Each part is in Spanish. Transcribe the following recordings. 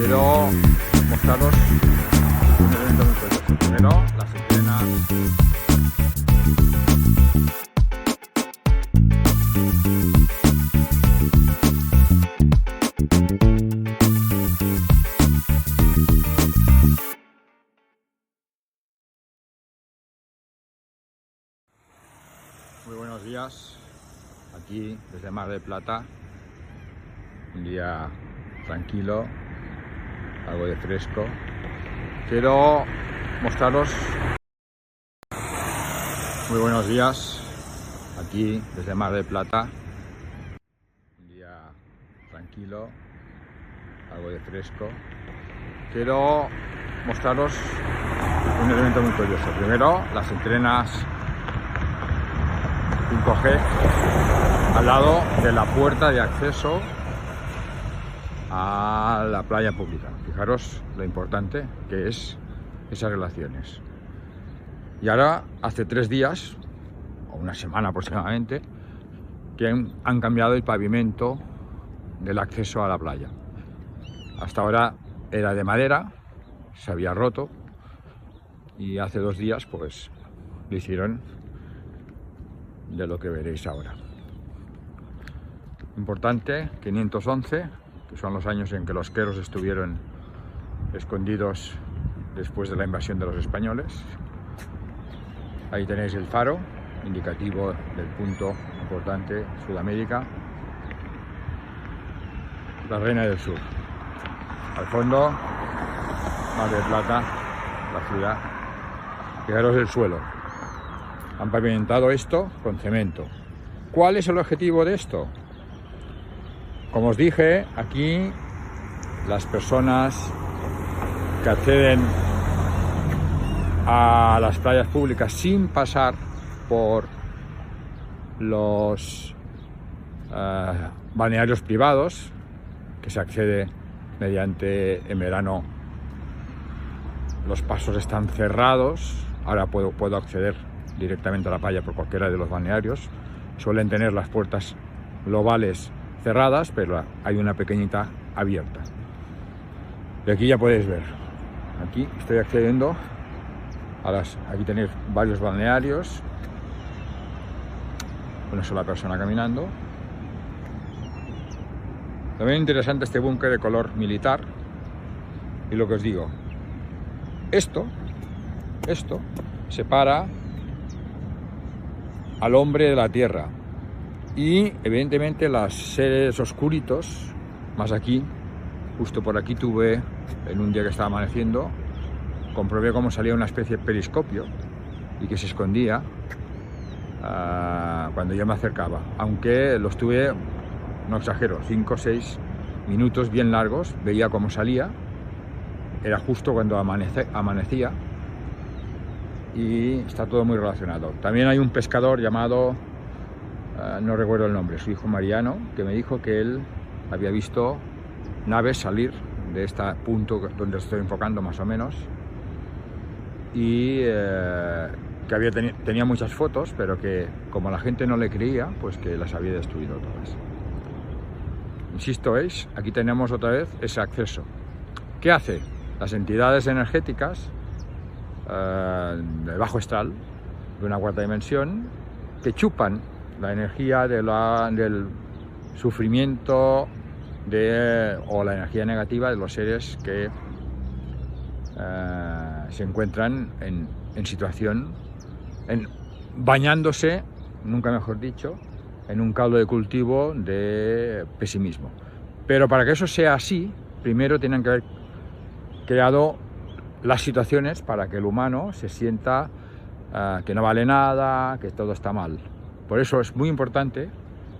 Quiero mostraros un evento muy curioso. Primero, las entrenas. Muy buenos días, aquí desde Mar del Plata, un día tranquilo, algo de fresco. Quiero mostraros, muy buenos días, aquí desde Mar del Plata, un día tranquilo, algo de fresco. Quiero mostraros un evento muy curioso. Primero, las entrenas 5G al lado de la puerta de acceso a la playa pública. Fijaros lo importante que es esas relaciones. Y ahora hace 3 días, o una semana aproximadamente, que han cambiado el pavimento del acceso a la playa. Hasta ahora era de madera, se había roto, y hace 2 días pues lo hicieron de lo que veréis ahora. Importante, 511, que son los años en que los queros estuvieron escondidos después de la invasión de los españoles. Ahí tenéis el faro, indicativo del punto importante, Sudamérica. La Reina del Sur. Al fondo, Mar del Plata, la ciudad. Fijaros el suelo. Han pavimentado esto con cemento. ¿Cuál es el objetivo de esto? Como os dije, aquí las personas que acceden a las playas públicas sin pasar por los balnearios privados, que se accede mediante, en verano los pasos están cerrados, ahora puedo acceder directamente a la playa por cualquiera de los balnearios. Suelen tener las puertas globales cerradas, pero hay una pequeñita abierta. Y aquí ya podéis ver, aquí estoy accediendo a aquí tenéis varios balnearios, una sola persona caminando. También interesante este búnker de color militar. Y lo que os digo, esto separa al hombre de la tierra, y evidentemente los seres oscuritos, más aquí, justo por aquí tuve, en un día que estaba amaneciendo, comprobé cómo salía una especie de periscopio y que se escondía cuando yo me acercaba, aunque los tuve, no exagero, 5 o 6 minutos bien largos, veía cómo salía, era justo cuando amanecía. Y está todo muy relacionado. También hay un pescador llamado no recuerdo el nombre, su hijo Mariano, que me dijo que él había visto naves salir de este punto donde estoy enfocando más o menos, y que tenía muchas fotos, pero que como la gente no le creía, pues que las había destruido todas. Insisto, ¿veis? Aquí tenemos otra vez ese acceso. ¿Qué hace? Las entidades energéticas de bajo astral, de una cuarta dimensión, que chupan la energía del sufrimiento o la energía negativa de los seres que se encuentran en situación, bañándose, nunca mejor dicho, en un caldo de cultivo de pesimismo. Pero para que eso sea así, primero tienen que haber creado las situaciones para que el humano se sienta que no vale nada, que todo está mal. Por eso es muy importante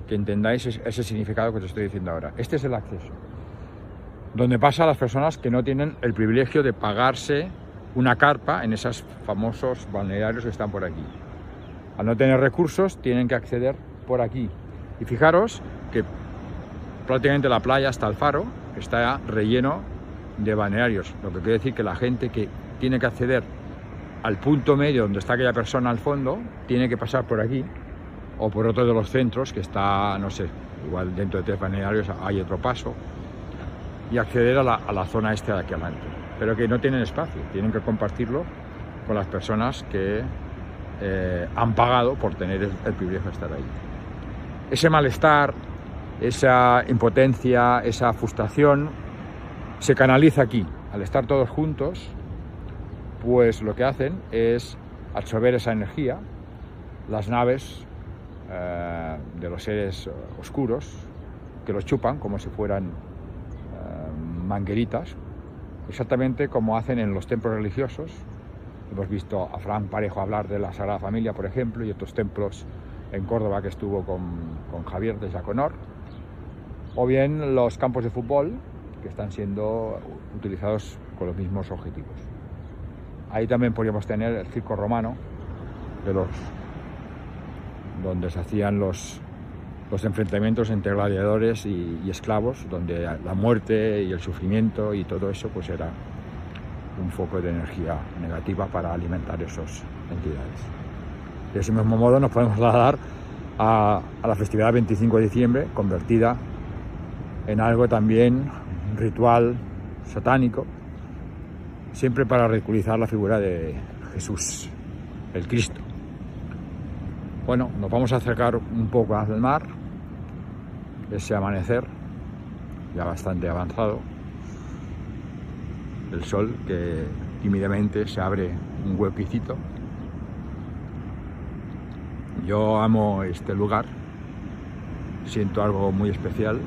que entendáis ese significado que os estoy diciendo ahora. Este es el acceso, donde pasan las personas que no tienen el privilegio de pagarse una carpa en esos famosos balnearios que están por aquí. Al no tener recursos, tienen que acceder por aquí. Y fijaros que prácticamente la playa hasta el faro está relleno de balnearios, lo que quiere decir que la gente que tiene que acceder al punto medio donde está aquella persona al fondo, tiene que pasar por aquí o por otro de los centros que está, no sé, igual dentro de 3 balnearios hay otro paso, y acceder a la zona esta de aquí adelante, pero que no tienen espacio, tienen que compartirlo con las personas que han pagado por tener el privilegio de estar ahí. Ese malestar, esa impotencia, esa frustración se canaliza aquí. Al estar todos juntos, pues lo que hacen es absorber esa energía. Las naves de los seres oscuros, que los chupan como si fueran mangueritas, exactamente como hacen en los templos religiosos. Hemos visto a Fran Parejo hablar de la Sagrada Familia, por ejemplo, y otros templos en Córdoba que estuvo con Javier de Jaconor, o bien los campos de fútbol que están siendo utilizados con los mismos objetivos. Ahí también podríamos tener el circo romano, donde se hacían los enfrentamientos entre gladiadores y esclavos, donde la muerte y el sufrimiento y todo eso pues era un foco de energía negativa para alimentar esas entidades. De ese mismo modo nos podemos trasladar a la festividad del 25 de diciembre, convertida en algo también ritual satánico, siempre para ridiculizar la figura de Jesús, el Cristo. Bueno, nos vamos a acercar un poco al mar, ese amanecer ya bastante avanzado, el sol que tímidamente se abre un huequecito. Yo amo este lugar, siento algo muy especial.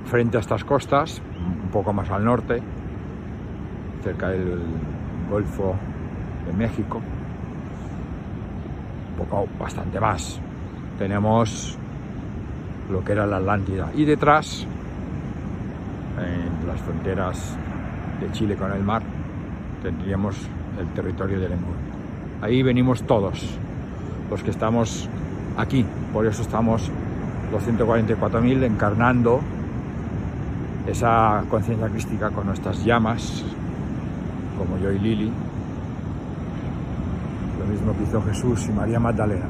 Frente a estas costas, un poco más al norte, cerca del Golfo de México, bastante más, tenemos lo que era la Atlántida, y detrás, en las fronteras de Chile con el mar, tendríamos el territorio de Lemur. Ahí venimos todos los que estamos aquí, por eso estamos los 144.000 encarnando esa conciencia crística con nuestras llamas, como yo y Lili, lo mismo que hizo Jesús y María Magdalena.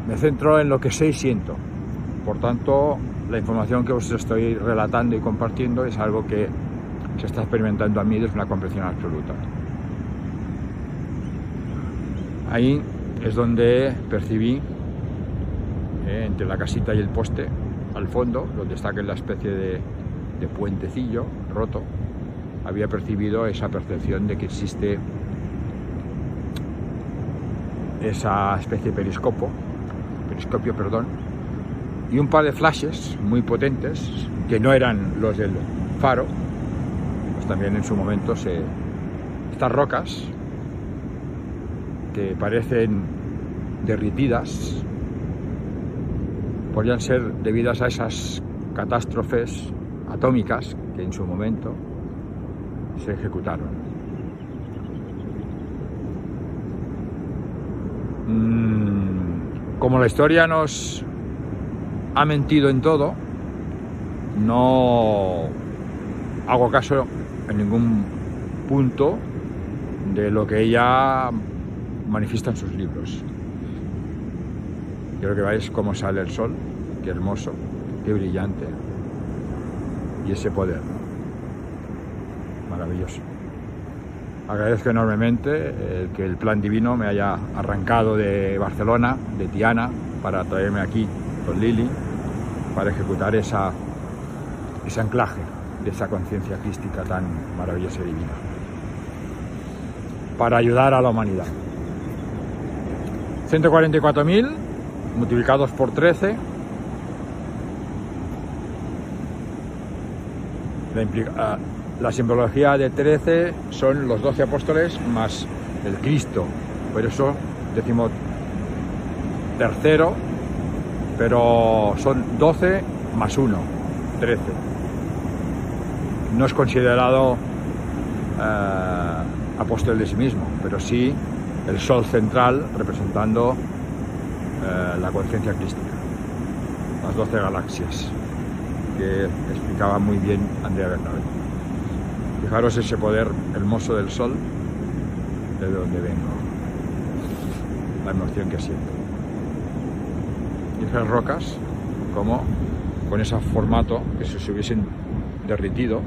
Me centro en lo que sé y siento, por tanto la información que os estoy relatando y compartiendo es algo que se está experimentando a mí desde una comprensión absoluta. Ahí es donde percibí, entre la casita y el poste, al fondo, donde está aquella especie de puentecillo roto, había percibido esa percepción de que existe esa especie de periscopio, y un par de flashes muy potentes, que no eran los del faro, pues también en su momento estas rocas que parecen derritidas podrían ser debidas a esas catástrofes atómicas que en su momento se ejecutaron. Como la historia nos ha mentido en todo, no hago caso en ningún punto de lo que ella manifiesta en sus libros. Quiero que veáis cómo sale el sol, qué hermoso, qué brillante, y ese poder maravilloso. Agradezco enormemente que el plan divino me haya arrancado de Barcelona, de Tiana, para traerme aquí con Lili, para ejecutar ese anclaje de esa conciencia crística tan maravillosa y divina, para ayudar a la humanidad. 144.000 multiplicados por 13 la simbología de 13 son los 12 apóstoles más el Cristo, por eso decimos tercero, pero son 12 más 1, 13. No es considerado apóstol de sí mismo, pero sí el sol central representando la conciencia crística, las 12 galaxias, que explicaba muy bien Andrea Bernabé. Fijaros ese poder hermoso del sol, de donde vengo, la emoción que siento. Y esas rocas, como con ese formato, que si se hubiesen derretido.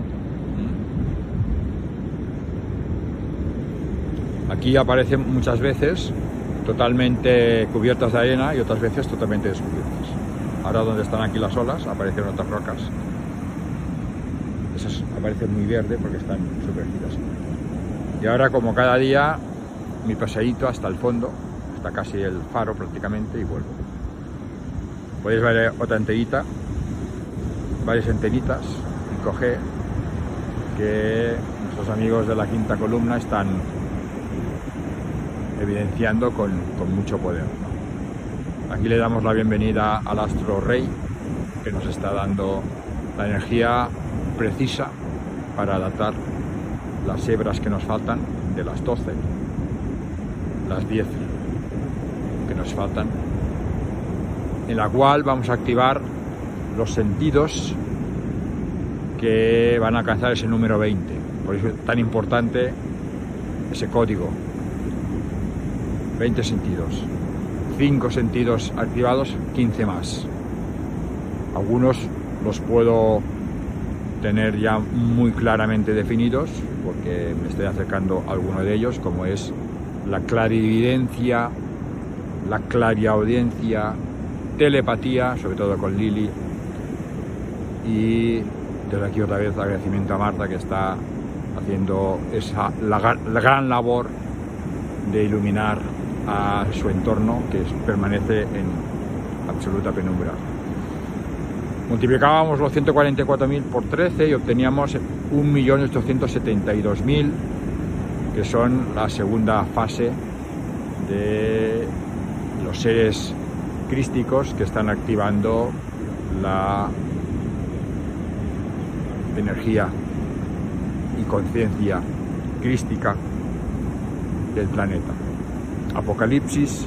Aquí aparecen muchas veces totalmente cubiertas de arena y otras veces totalmente descubiertas. Ahora donde están aquí las olas aparecen otras rocas. Esas aparecen muy verde porque están sumergidas. Y ahora, como cada día, mi paseíto hasta el fondo, hasta casi el faro prácticamente, y vuelvo. Podéis ver otra enterita, varias enteritas, y coge que nuestros amigos de la quinta columna están evidenciando con mucho poder, ¿no? Aquí le damos la bienvenida al astro rey, que nos está dando la energía precisa para adaptar las hebras que nos faltan de las 12, las 10 que nos faltan, en la cual vamos a activar los sentidos que van a alcanzar ese número 20. Por eso es tan importante ese código. 20 sentidos, 5 sentidos activados, 15 más. Algunos los puedo tener ya muy claramente definidos porque me estoy acercando a alguno de ellos, como es la clarividencia, la clariaudiencia, telepatía, sobre todo con Lili, y desde aquí otra vez agradecimiento a Marta, que está haciendo la gran labor de iluminar a su entorno, que permanece en absoluta penumbra. Multiplicábamos los 144.000 por 13 y obteníamos 1.872.000, que son la segunda fase de los seres crísticos que están activando la energía y conciencia crística del planeta. Apocalipsis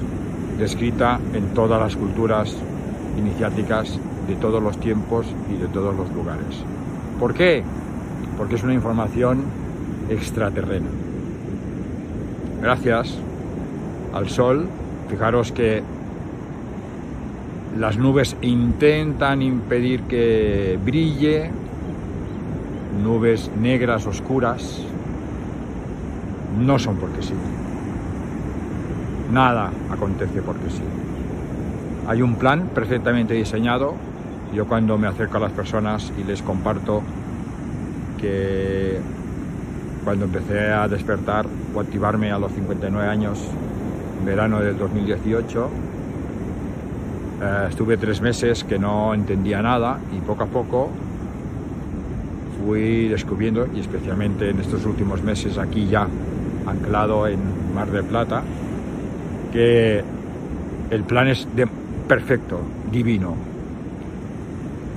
descrita en todas las culturas iniciáticas de todos los tiempos y de todos los lugares. ¿Por qué? Porque es una información extraterrena. Gracias al sol, fijaros que las nubes intentan impedir que brille, nubes negras oscuras, no son porque sí. Nada acontece porque sí. Hay un plan perfectamente diseñado. Yo cuando me acerco a las personas y les comparto que cuando empecé a despertar o activarme a los 59 años, en verano del 2018, estuve 3 meses que no entendía nada y poco a poco fui descubriendo, y especialmente en estos últimos meses aquí ya anclado en Mar del Plata, que el plan es perfecto, divino.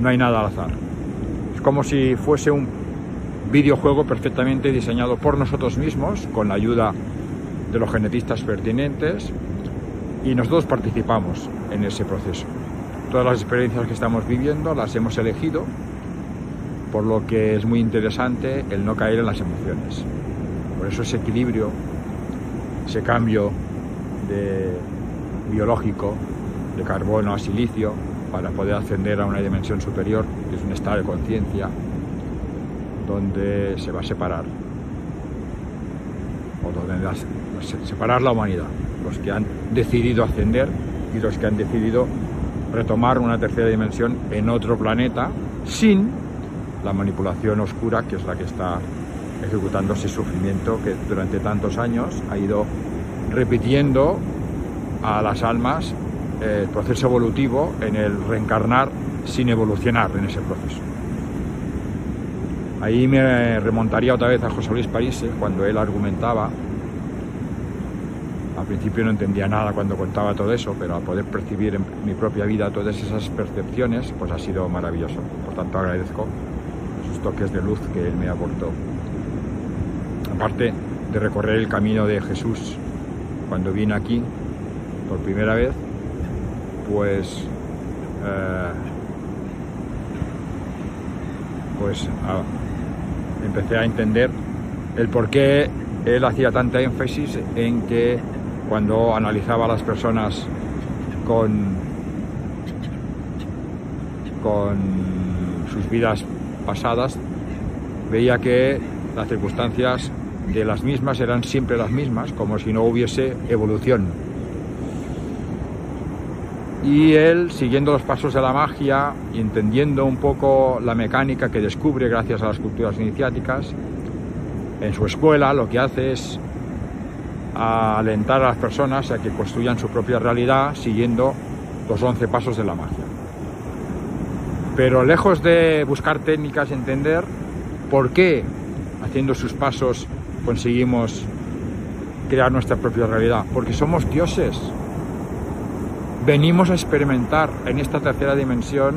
No hay nada al azar. Es como si fuese un videojuego perfectamente diseñado por nosotros mismos, con la ayuda de los genetistas pertinentes, y nosotros participamos en ese proceso. Todas las experiencias que estamos viviendo las hemos elegido, por lo que es muy interesante el no caer en las emociones. Por eso ese equilibrio, ese cambio biológico de carbono a silicio para poder ascender a una dimensión superior, que es un estado de conciencia donde se va a separar, o donde separar la humanidad, los que han decidido ascender y los que han decidido retomar una tercera dimensión en otro planeta sin la manipulación oscura, que es la que está ejecutando ese sufrimiento que durante tantos años ha ido repitiendo a las almas el proceso evolutivo en el reencarnar sin evolucionar en ese proceso. Ahí me remontaría otra vez a José Luis Parise, cuando él argumentaba. Al principio no entendía nada cuando contaba todo eso, pero al poder percibir en mi propia vida todas esas percepciones, pues ha sido maravilloso. Por tanto, agradezco esos toques de luz que él me aportó. Aparte de recorrer el camino de Jesús cuando vine aquí por primera vez, pues empecé a entender el por qué él hacía tanta énfasis en que cuando analizaba a las personas con sus vidas pasadas, veía que las circunstancias de las mismas eran siempre las mismas, como si no hubiese evolución. Y él, siguiendo los pasos de la magia y entendiendo un poco la mecánica que descubre gracias a las culturas iniciáticas, en su escuela lo que hace es alentar a las personas a que construyan su propia realidad siguiendo los 11 pasos de la magia. Pero lejos de buscar técnicas, entender por qué haciendo sus pasos conseguimos crear nuestra propia realidad. Porque somos dioses. Venimos a experimentar en esta tercera dimensión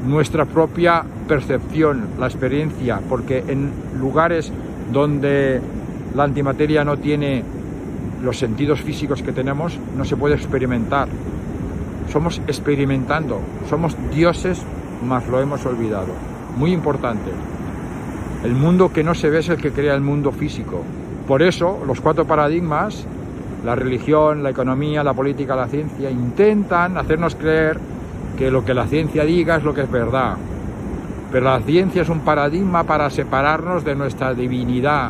nuestra propia percepción, la experiencia, porque en lugares donde la antimateria no tiene los sentidos físicos que tenemos, no se puede experimentar. Somos experimentando, somos dioses, mas lo hemos olvidado. Muy importante. El mundo que no se ve es el que crea el mundo físico. Por eso, los 4 paradigmas, la religión, la economía, la política, la ciencia, intentan hacernos creer que lo que la ciencia diga es lo que es verdad. Pero la ciencia es un paradigma para separarnos de nuestra divinidad.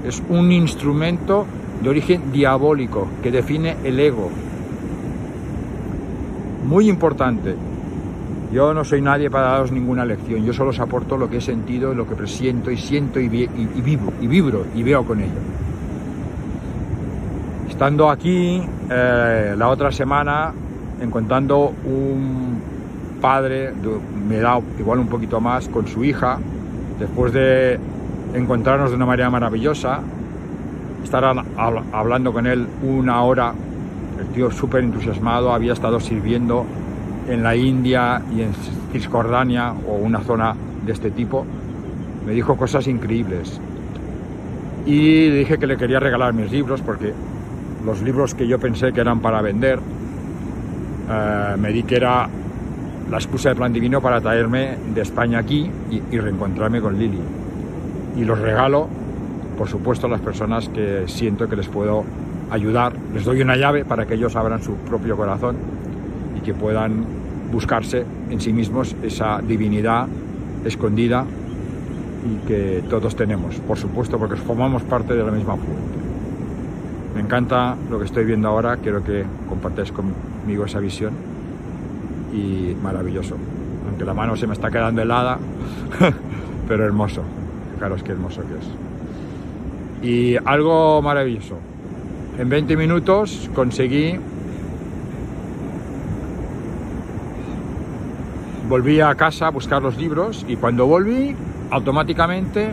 Es un instrumento de origen diabólico que define el ego. Muy importante. Yo no soy nadie para daros ninguna lección. Yo solo os aporto lo que he sentido, lo que presiento y siento y vibro y veo con ello. Estando aquí la otra semana, encontrando un padre de mi edad, igual un poquito más, con su hija, después de encontrarnos de una manera maravillosa, estar hablando con él 1 hora, el tío súper entusiasmado, había estado sirviendo en la India y en Cisjordania o una zona de este tipo, me dijo cosas increíbles. Y le dije que le quería regalar mis libros, porque los libros que yo pensé que eran para vender, me di que era la excusa de Plan Divino para traerme de España aquí y reencontrarme con Lili. Y los regalo, por supuesto, a las personas que siento que les puedo ayudar. Les doy una llave para que ellos abran su propio corazón y que puedan buscarse en sí mismos esa divinidad escondida y que todos tenemos, por supuesto, porque formamos parte de la misma fuente. Me encanta lo que estoy viendo ahora, quiero que compartáis conmigo esa visión y maravilloso, aunque la mano se me está quedando helada, pero hermoso, fijaros qué hermoso que es. Y algo maravilloso, en 20 minutos conseguí, volví a casa a buscar los libros y cuando volví, automáticamente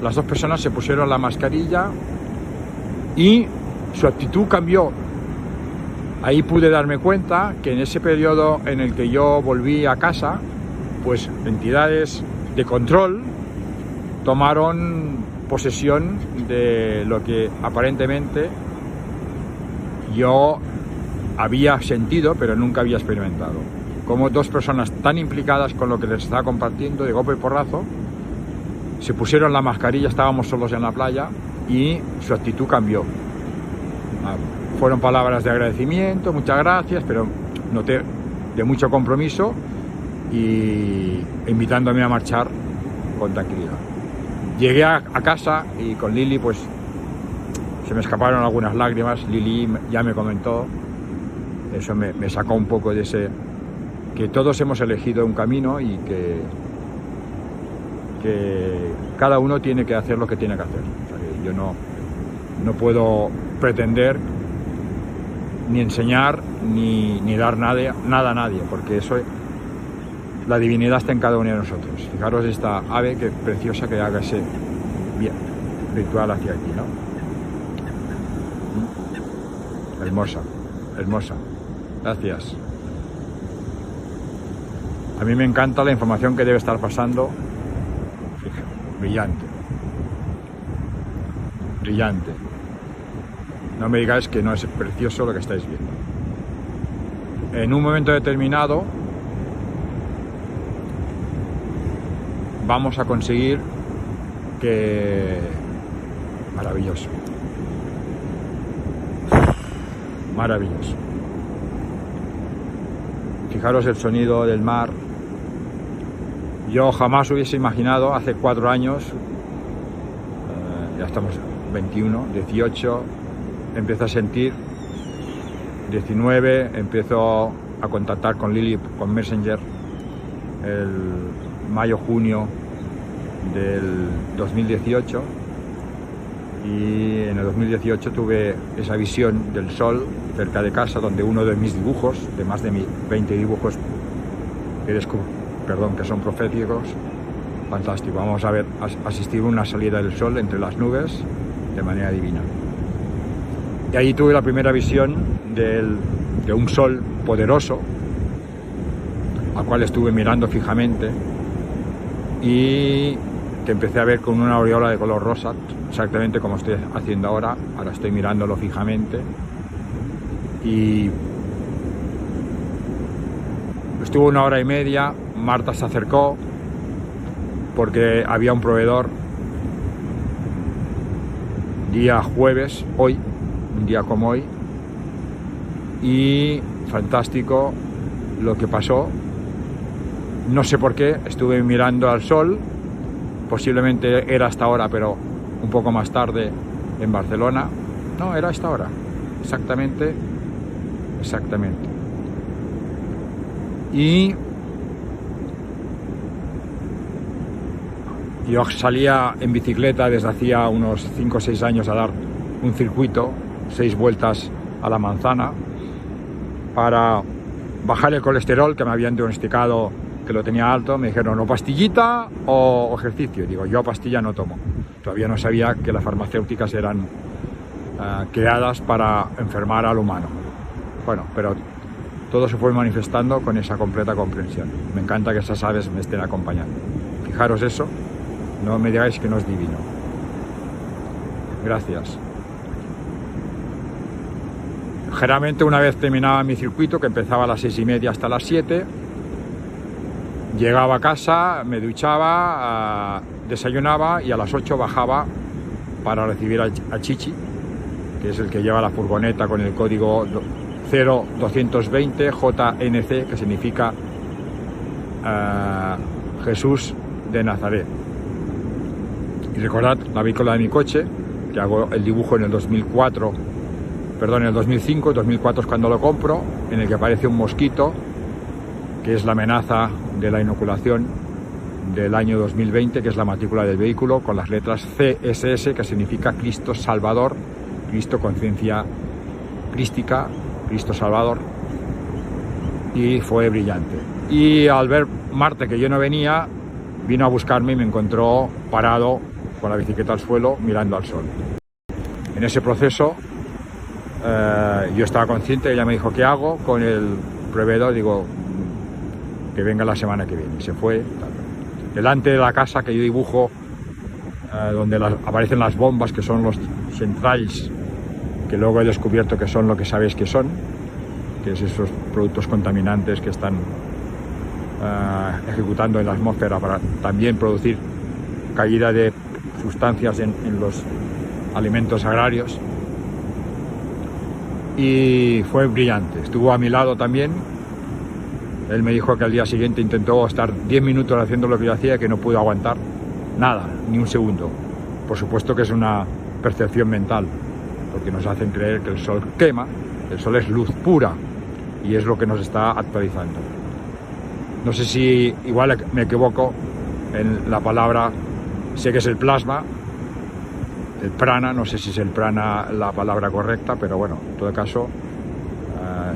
las 2 personas se pusieron la mascarilla y su actitud cambió. Ahí pude darme cuenta que en ese periodo en el que yo volví a casa, pues entidades de control tomaron posesión de lo que aparentemente yo había sentido, pero nunca había experimentado. Como dos personas tan implicadas con lo que les estaba compartiendo, de golpe y porrazo, se pusieron la mascarilla, estábamos solos en la playa y su actitud cambió. Fueron palabras de agradecimiento, muchas gracias, pero noté de mucho compromiso y invitándome a marchar con tranquilidad. Llegué a casa y con Lili pues se me escaparon algunas lágrimas. Lili ya me comentó, eso me sacó un poco de ese, que todos hemos elegido un camino y que cada uno tiene que hacer lo que tiene que hacer. O sea, yo no puedo pretender ni enseñar ni dar nada a nadie, porque eso, la divinidad está en cada uno de nosotros. Fijaros esta ave que preciosa que haga ese ritual hacia aquí, ¿no? Hermosa, hermosa. Gracias. A mí me encanta la información que debe estar pasando. Fíjate, brillante. Brillante. No me digáis que no es precioso lo que estáis viendo. En un momento determinado vamos a conseguir que... Maravilloso. Maravilloso. Fijaros el sonido del mar. Yo jamás hubiese imaginado, hace 4 años, ya estamos 21, 18, empiezo a sentir, 19, empiezo a contactar con Lili, con Messenger, el mayo-junio del 2018, y en el 2018 tuve esa visión del sol cerca de casa, donde uno de mis dibujos, de más de 20 dibujos que son proféticos, fantástico. Vamos a ver, asistir a una salida del sol entre las nubes de manera divina. Y ahí tuve la primera visión de un sol poderoso, al cual estuve mirando fijamente y que empecé a ver con una aureola de color rosa, exactamente como estoy haciendo ahora. Ahora estoy mirándolo fijamente y estuvo 1 hora y media. Marta se acercó porque había un proveedor día jueves, hoy, un día como hoy, y fantástico lo que pasó. No sé por qué, estuve mirando al sol, posiblemente era hasta ahora, pero un poco más tarde en Barcelona. No, era esta hora, exactamente. Y yo salía en bicicleta desde hacía unos 5 o 6 años a dar un circuito, 6 vueltas a la manzana, para bajar el colesterol, que me habían diagnosticado que lo tenía alto. Me dijeron o pastillita o ejercicio. Digo, yo pastilla no tomo. Todavía no sabía que las farmacéuticas eran creadas para enfermar al humano. Bueno, pero todo se fue manifestando con esa completa comprensión. Me encanta que esas aves me estén acompañando. Fijaros eso, no me digáis que no es divino. Gracias. Generalmente una vez terminaba mi circuito, que empezaba a las 6:30 hasta las 7, llegaba a casa, me duchaba, desayunaba y a las 8 bajaba para recibir a Chichi, que es el que lleva la furgoneta con el código 0220 JNC, que significa Jesús de Nazaret. Y recordad la vícola de mi coche, que hago el dibujo en el 2005, 2004 es cuando lo compro, en el que aparece un mosquito, que es la amenaza de la inoculación del año 2020, que es la matrícula del vehículo, con las letras CSS, que significa Cristo Salvador, Cristo, conciencia crística, Cristo Salvador, y fue brillante. Y al ver Marta que yo no venía, vino a buscarme y me encontró parado con la bicicleta al suelo mirando al sol. En ese proceso yo estaba consciente, ella me dijo ¿qué hago con el proveedor? Digo, que venga la semana que viene. Y se fue. Delante de la casa que yo dibujo, donde aparecen las bombas, que son los centrales que luego he descubierto que son lo que sabéis que son, que es esos productos contaminantes que están ejecutando en la atmósfera para también producir caída de sustancias en los alimentos agrarios. Y fue brillante, estuvo a mi lado también. Él me dijo que al día siguiente intentó estar 10 minutos haciendo lo que yo hacía, que no pudo aguantar nada, ni un segundo. Por supuesto que es una percepción mental, porque nos hacen creer que el sol quema, el sol es luz pura y es lo que nos está actualizando. No sé si igual me equivoco en la palabra, sé que es el plasma, el prana, no sé si es el prana la palabra correcta, pero bueno, en todo caso,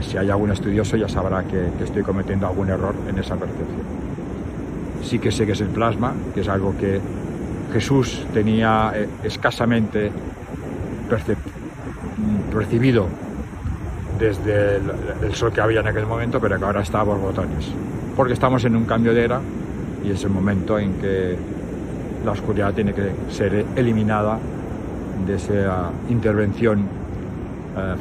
si hay algún estudioso ya sabrá que estoy cometiendo algún error en esa percepción. Sí que sé que es el plasma, que es algo que Jesús tenía escasamente percibido desde el sol que había en aquel momento, pero que ahora está a borbotones, porque estamos en un cambio de era y es el momento en que la oscuridad tiene que ser eliminada de esa intervención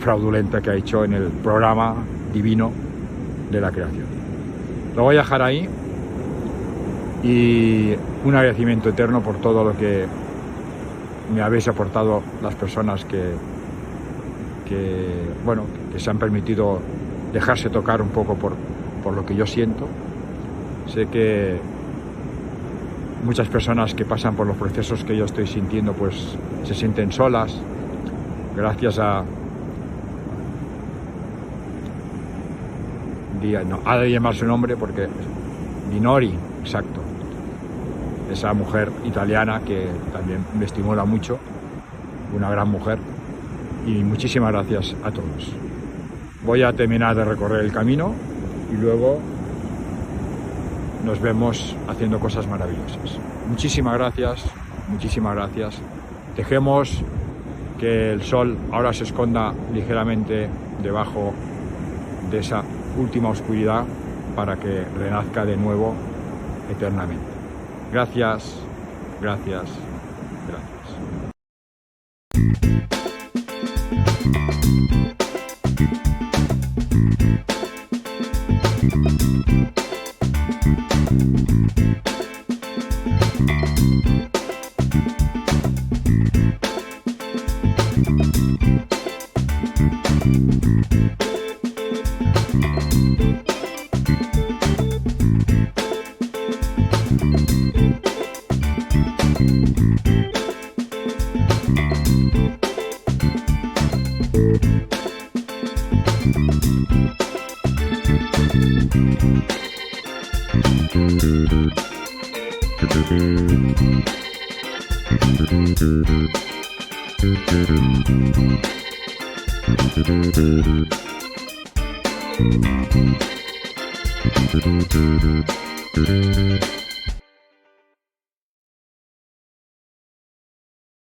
fraudulenta que ha hecho en el programa divino de la creación. Lo voy a dejar ahí y un agradecimiento eterno por todo lo que me habéis aportado las personas que se han permitido dejarse tocar un poco por lo que yo siento. Sé que muchas personas que pasan por los procesos que yo estoy sintiendo pues se sienten solas, gracias a de llamar su nombre porque Minori, exacto, esa mujer italiana que también me estimula mucho, una gran mujer, y muchísimas gracias a todos. Voy a terminar de recorrer el camino y luego nos vemos haciendo cosas maravillosas. Muchísimas gracias, muchísimas gracias. Dejemos que el sol ahora se esconda ligeramente debajo de esa última oscuridad para que renazca de nuevo eternamente. Gracias, gracias, gracias.